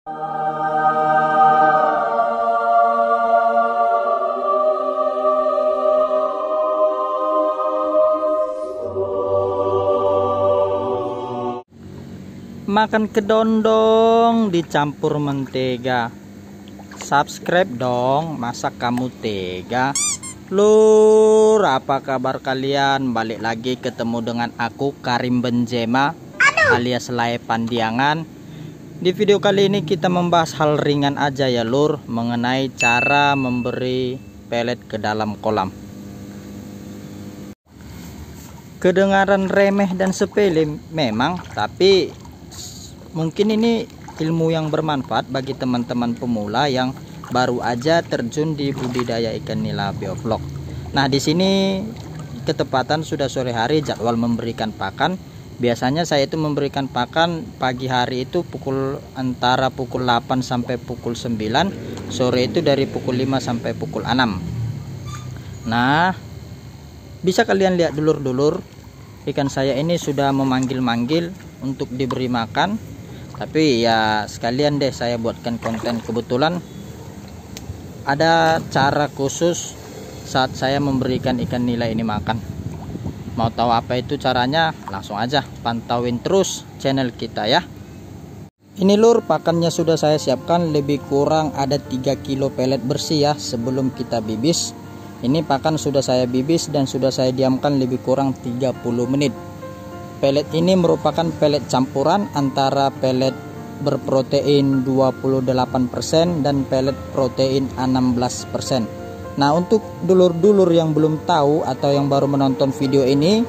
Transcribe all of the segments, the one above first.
Makan kedondong dicampur mentega. Subscribe dong, masa kamu tega? Lur, apa kabar kalian? Balik lagi ketemu dengan aku, Karim Benzema alias Lae Pandiangan. Di video kali ini kita membahas hal ringan aja ya lur, mengenai cara memberi pelet ke dalam kolam. Kedengaran remeh dan sepele memang, tapi mungkin ini ilmu yang bermanfaat bagi teman-teman pemula yang baru aja terjun di budidaya ikan nila bioflok. Nah, di sini ketepatan sudah sore hari jadwal memberikan pakan. Biasanya saya itu memberikan pakan pagi hari itu antara pukul 8 sampai pukul 9, sore itu dari pukul 5 sampai pukul 6. Nah, bisa kalian lihat dulur-dulur, ikan saya ini sudah memanggil-manggil untuk diberi makan. Tapi ya sekalian deh saya buatkan konten, kebetulan ada cara khusus saat saya memberikan ikan nila ini makan. Mau tahu apa itu caranya? Langsung aja pantauin terus channel kita ya. Ini lur, pakannya sudah saya siapkan, lebih kurang ada 3 kilo pelet bersih ya sebelum kita bibis. Ini pakan sudah saya bibis dan sudah saya diamkan lebih kurang 30 menit. Pelet ini merupakan pelet campuran antara pelet berprotein 28% dan pelet protein 16%. Nah, untuk dulur-dulur yang belum tahu atau yang baru menonton video ini,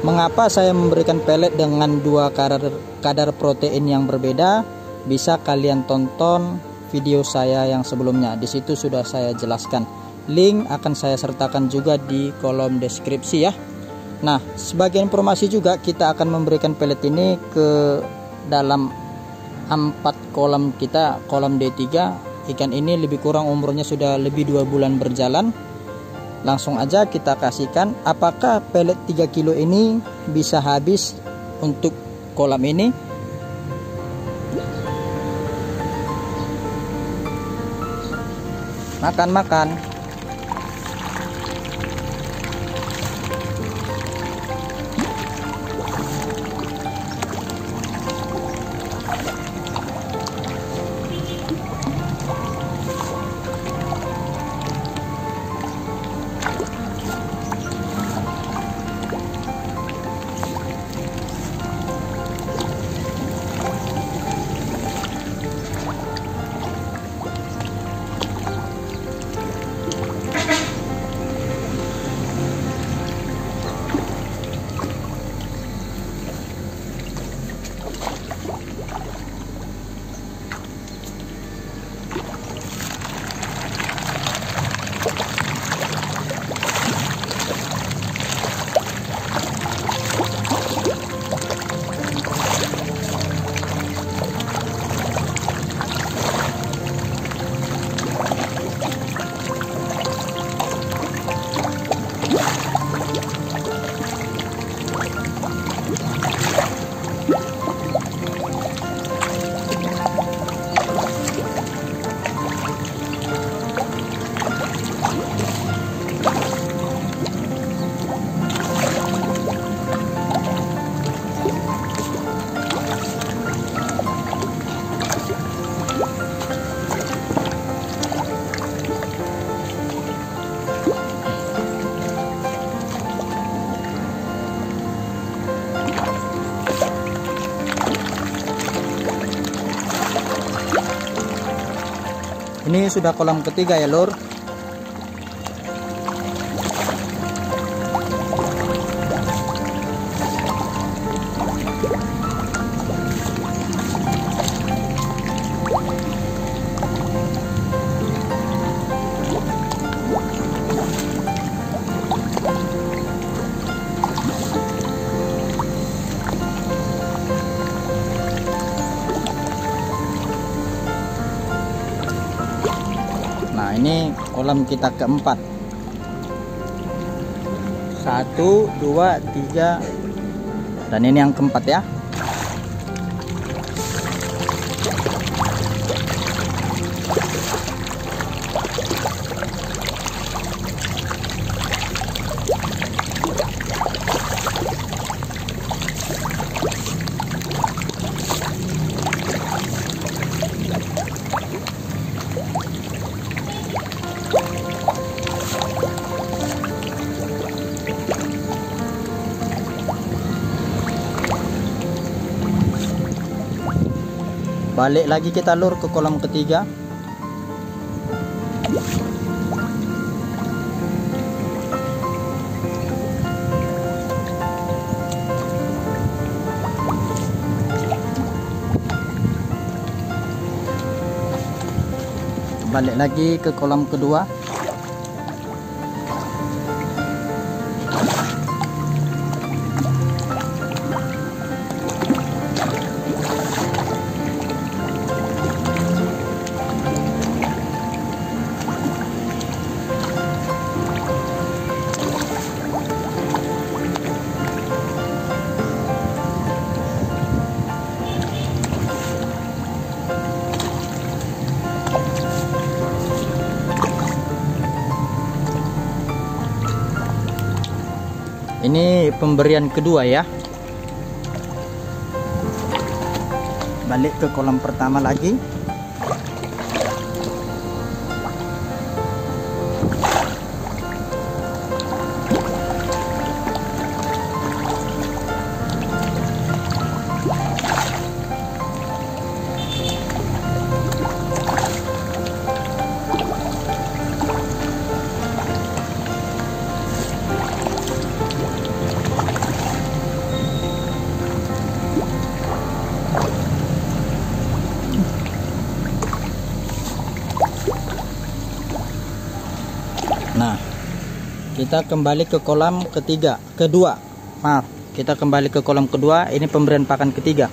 mengapa saya memberikan pelet dengan dua kadar protein yang berbeda, bisa kalian tonton video saya yang sebelumnya. Di situ sudah saya jelaskan. Link akan saya sertakan juga di kolom deskripsi ya. Nah, sebagai informasi juga, kita akan memberikan pelet ini ke dalam 4 kolam kita, kolam D3. Ikan ini lebih kurang umurnya sudah lebih 2 bulan berjalan. Langsung aja kita kasihkan. Apakah pelet 3 kilo ini bisa habis untuk kolam ini? Makan. Ini sudah kolam ketiga ya lur. Nah, ini kolam kita keempat. 1, 2, 3, dan ini yang keempat ya. balik lagi kita lur ke kolam ketiga. Balik lagi ke kolam kedua. Ini pemberian kedua ya. Balik ke kolam pertama lagi. Nah, kita kembali ke kolam kedua. Maaf, kita kembali ke kolam kedua. Ini pemberian pakan ketiga.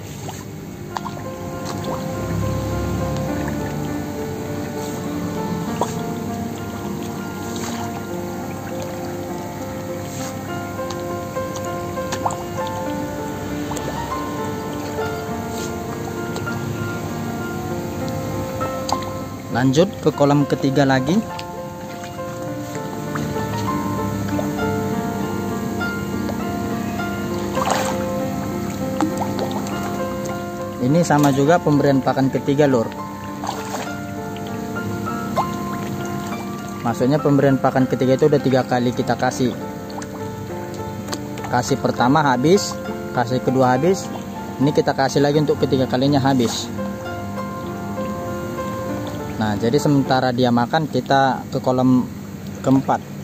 Lanjut ke kolam ketiga lagi. Ini sama juga pemberian pakan ketiga lur. Maksudnya pemberian pakan ketiga itu udah 3 kali kita kasih. Kasih pertama habis, kasih kedua habis. Ini kita kasih lagi untuk ketiga kalinya habis. Nah, jadi sementara dia makan, kita ke kolam keempat.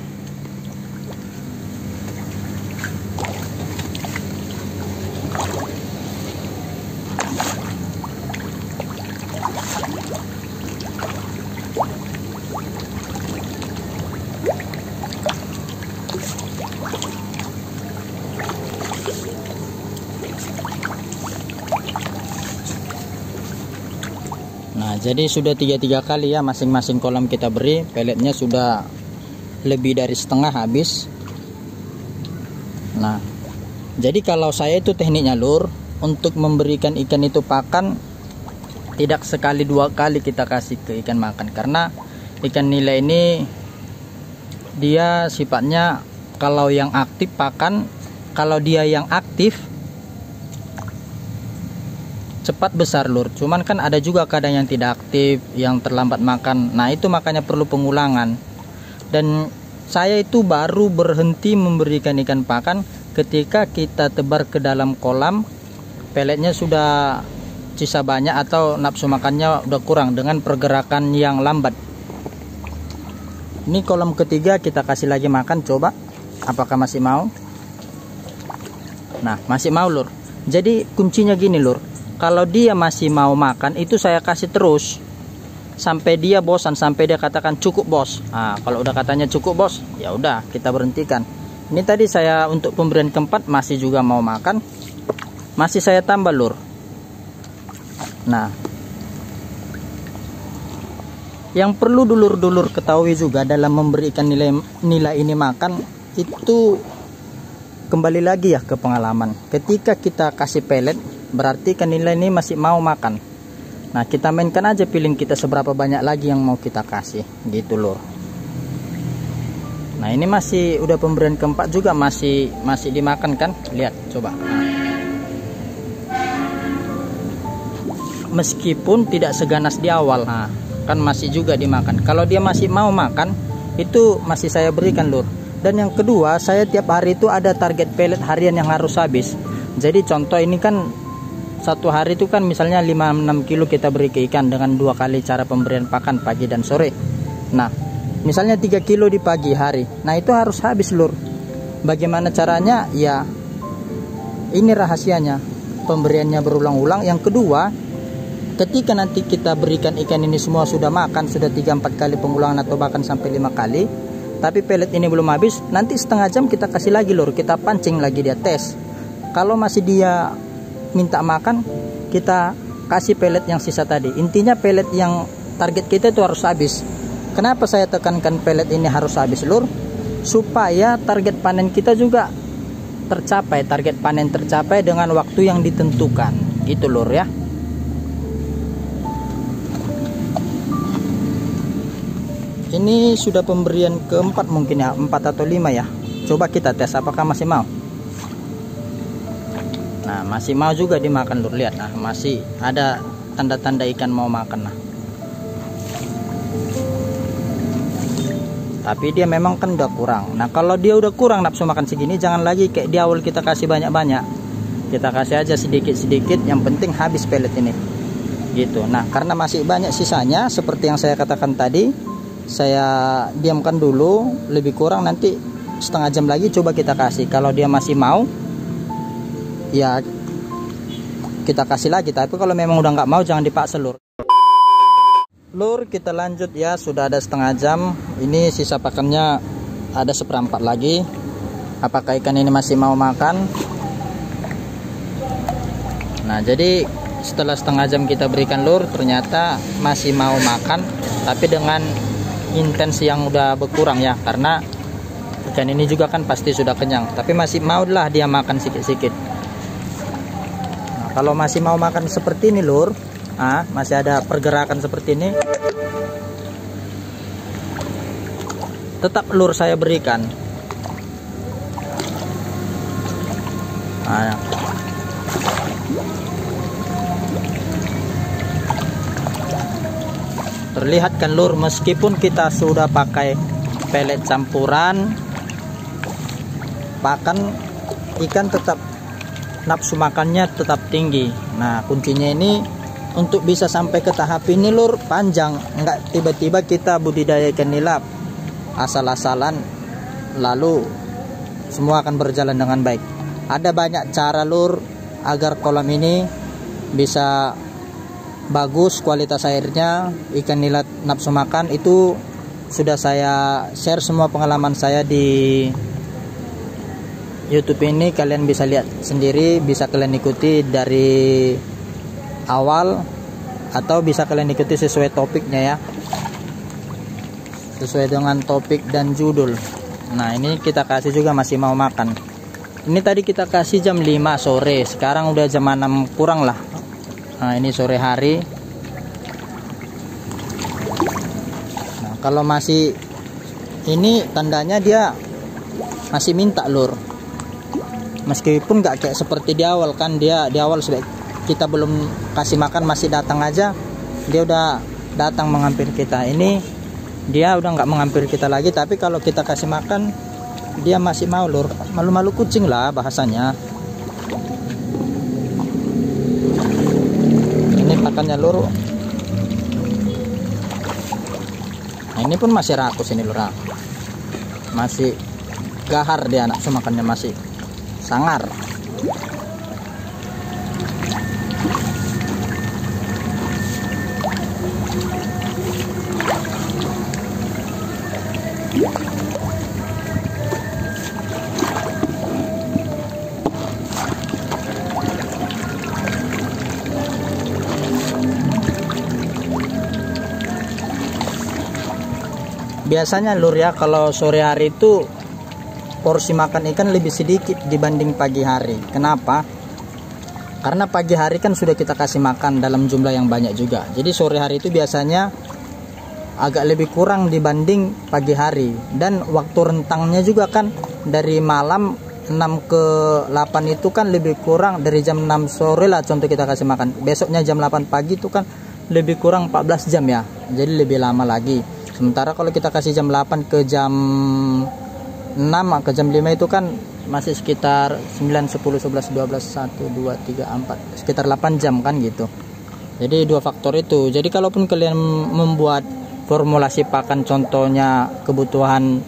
Nah, jadi sudah 3 kali ya masing-masing kolam kita beri. Peletnya sudah lebih dari setengah habis. Nah, jadi kalau saya itu tekniknya lur, untuk memberikan ikan itu pakan tidak sekali 2 kali kita kasih ke ikan makan. Karena ikan nila ini dia sifatnya kalau yang aktif pakan, kalau dia yang aktif cepat besar lur. Cuman kan ada juga kadang yang tidak aktif, yang terlambat makan. Nah, itu makanya perlu pengulangan. Dan saya itu baru berhenti memberikan ikan pakan ketika kita tebar ke dalam kolam, peletnya sudah sisa banyak atau nafsu makannya udah kurang dengan pergerakan yang lambat. Ini kolam ketiga kita kasih lagi makan, coba apakah masih mau. Nah, masih mau lur. Jadi kuncinya gini lur, kalau dia masih mau makan itu saya kasih terus sampai dia bosan, sampai dia katakan cukup bos. Nah, kalau udah katanya cukup bos, ya udah kita berhentikan. Ini tadi saya untuk pemberian keempat masih juga mau makan, masih saya tambah lur. Nah, yang perlu dulur-dulur ketahui juga dalam memberikan nilai ini makan itu kembali lagi ya ke pengalaman. Ketika kita kasih pelet, berarti kan nilai ini masih mau makan. Nah, kita mainkan aja feeling kita seberapa banyak lagi yang mau kita kasih gitu loh. Nah, ini masih udah pemberian keempat juga masih dimakan kan, lihat coba. Meskipun tidak seganas di awal, nah kan masih juga dimakan. Kalau dia masih mau makan itu masih saya berikan lur. Dan yang kedua, saya tiap hari itu ada target pelet harian yang harus habis. Jadi contoh ini kan satu hari itu kan misalnya 5-6 kilo kita beri ke ikan dengan 2 kali cara pemberian pakan pagi dan sore. Nah misalnya 3 kilo di pagi hari, nah itu harus habis lur. Bagaimana caranya? Ya ini rahasianya, pemberiannya berulang-ulang. Yang kedua, ketika nanti kita berikan ikan ini semua sudah makan, sudah 3-4 kali pengulangan atau bahkan sampai 5 kali, tapi pelet ini belum habis, nanti setengah jam kita kasih lagi lur, kita pancing lagi, dia tes. Kalau masih dia minta makan, kita kasih pelet yang sisa tadi. Intinya pelet yang target kita itu harus habis. Kenapa saya tekankan pelet ini harus habis lur? Supaya target panen kita juga tercapai, target panen tercapai dengan waktu yang ditentukan gitu lur ya. Ini sudah pemberian keempat mungkin ya, 4 atau 5 ya. Coba kita tes apakah masih mau. Nah masih mau juga dimakan lur, lihat. Nah masih ada tanda-tanda ikan mau makan. Nah tapi dia memang kan udah kurang. Nah kalau dia udah kurang nafsu makan segini, jangan lagi kayak di awal kita kasih banyak-banyak. Kita kasih aja sedikit-sedikit, yang penting habis pelet ini gitu. Nah karena masih banyak sisanya, seperti yang saya katakan tadi, saya diamkan dulu, lebih kurang nanti setengah jam lagi coba kita kasih. Kalau dia masih mau, ya kita kasih lagi. Tapi kalau memang udah nggak mau, jangan dipaksa lur. Lur kita lanjut ya, sudah ada setengah jam. Ini sisa pakannya ada 1/4 lagi. Apakah ikan ini masih mau makan? Nah jadi setelah setengah jam kita berikan lur, ternyata masih mau makan, tapi dengan intens yang udah berkurang ya, karena ikan ini juga kan pasti sudah kenyang, tapi masih mau lah dia makan sikit-sikit. Nah, kalau masih mau makan seperti ini lur, masih ada pergerakan seperti ini, tetap lur saya berikan. Terlihat kan lur, meskipun kita sudah pakai pelet campuran pakan, ikan tetap nafsu makannya tetap tinggi. Nah kuncinya ini untuk bisa sampai ke tahap ini lur, panjang, enggak tiba-tiba kita budidaya ikan nila asal-asalan lalu semua akan berjalan dengan baik. Ada banyak cara lur agar kolam ini bisa bagus kualitas airnya, ikan nila nafsu makan. Itu sudah saya share semua pengalaman saya di YouTube ini, kalian bisa lihat sendiri, bisa kalian ikuti dari awal atau bisa kalian ikuti sesuai topiknya ya, sesuai dengan topik dan judul. Nah ini kita kasih juga masih mau makan. Ini tadi kita kasih jam 5 sore, sekarang udah jam 6 kurang lah. Nah ini sore hari. Nah kalau masih ini tandanya dia masih minta lur, meskipun nggak kayak seperti di awal kan. Dia di awal sudah kita belum kasih makan, masih datang aja dia udah datang menghampiri kita. Ini dia udah nggak menghampiri kita lagi, tapi kalau kita kasih makan dia masih mau lur, malu-malu kucing lah bahasanya. Ini pakannya lur. Nah ini pun masih rakus ini lur, masih gahar dia, nafsu makannya masih sangar. Biasanya lur ya, kalau sore hari itu porsi makan ikan lebih sedikit dibanding pagi hari. Kenapa? Karena pagi hari kan sudah kita kasih makan dalam jumlah yang banyak juga. Jadi sore hari itu biasanya agak lebih kurang dibanding pagi hari. Dan waktu rentangnya juga kan dari malam 6 ke 8 itu kan lebih kurang dari jam 6 sore lah contoh kita kasih makan. Besoknya jam 8 pagi itu kan lebih kurang 14 jam ya. Jadi lebih lama lagi. Sementara kalau kita kasih jam 8 ke jam 6 6 ke jam 5 itu kan masih sekitar 9, 10, 11, 12, 1, 2, 3, 4 sekitar 8 jam kan gitu. Jadi dua faktor itu. Jadi kalaupun kalian membuat formulasi pakan, contohnya kebutuhan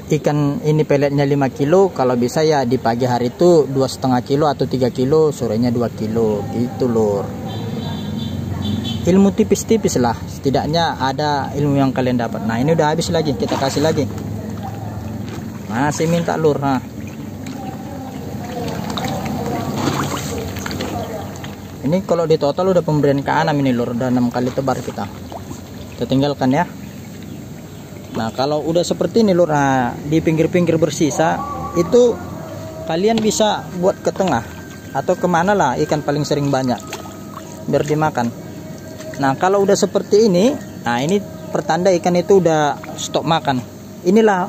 ikan ini peletnya 5 kilo, kalau bisa ya di pagi hari itu 2,5 kilo atau 3 kilo, sorenya 2 kilo gitu lur. Ilmu tipis-tipis lah, setidaknya ada ilmu yang kalian dapat. Nah ini udah habis lagi, kita kasih lagi. Masih minta lur. Nah ini kalau di total udah pemberian ke 6 ini lur, udah 6 kali tebar kita tinggalkan ya. Nah kalau udah seperti ini lur, nah di pinggir-pinggir bersisa itu kalian bisa buat ke tengah atau kemana lah ikan paling sering banyak biar dimakan. Nah kalau udah seperti ini, nah ini pertanda ikan itu udah stop makan. Inilah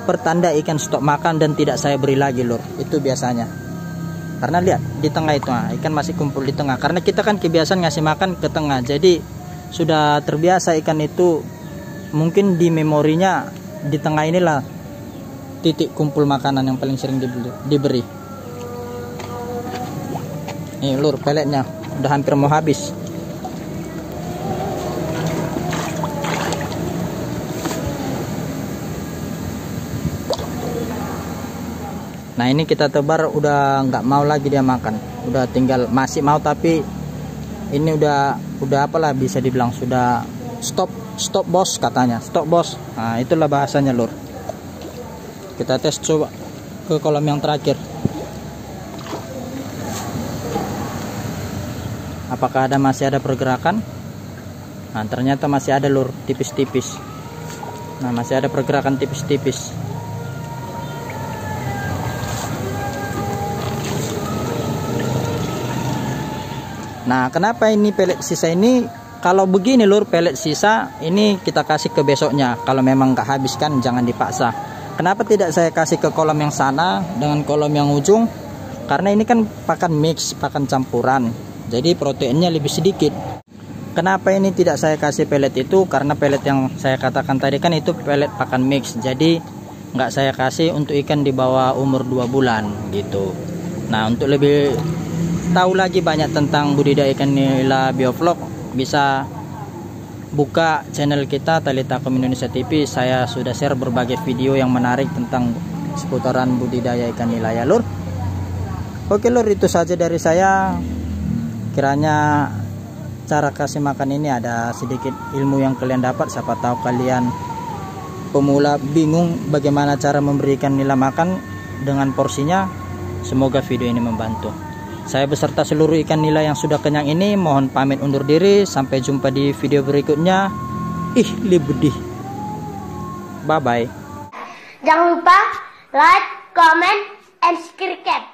pertanda ikan stop makan dan tidak saya beri lagi lur, itu biasanya. Karena lihat di tengah itu, nah, ikan masih kumpul di tengah. Karena kita kan kebiasaan ngasih makan ke tengah, jadi sudah terbiasa ikan itu. Mungkin di memorinya di tengah inilah titik kumpul makanan yang paling sering diberi. Nih lur, peletnya udah hampir mau habis. Nah ini kita tebar udah nggak mau lagi dia makan, udah tinggal masih mau tapi ini udah apalah bisa dibilang sudah stop bos katanya, stop bos. Nah itulah bahasanya lur. Kita tes coba ke kolam yang terakhir, apakah masih ada pergerakan. Nah ternyata masih ada lur, tipis-tipis. Nah masih ada pergerakan tipis-tipis. Nah kenapa ini pelet sisa ini? Kalau begini lur, pelet sisa ini kita kasih ke besoknya. Kalau memang nggak habis kan jangan dipaksa. Kenapa tidak saya kasih ke kolam yang sana dengan kolam yang ujung? Karena ini kan pakan mix, pakan campuran, jadi proteinnya lebih sedikit. Kenapa ini tidak saya kasih pelet itu? Karena pelet yang saya katakan tadi kan itu pelet pakan mix, jadi nggak saya kasih untuk ikan di bawah umur 2 bulan gitu. Nah untuk lebih tahu lagi banyak tentang budidaya ikan nila biovlog, bisa buka channel kita Talitakom Indonesia TV. Saya sudah share berbagai video yang menarik tentang seputaran budidaya ikan nila ya lur. Oke lur, itu saja dari saya. Kiranya cara kasih makan ini ada sedikit ilmu yang kalian dapat. Siapa tahu kalian pemula bingung bagaimana cara memberikan nila makan dengan porsinya. Semoga video ini membantu. Saya beserta seluruh ikan nila yang sudah kenyang ini mohon pamit undur diri. Sampai jumpa di video berikutnya. Libedih. Bye bye. Jangan lupa like, comment, and subscribe.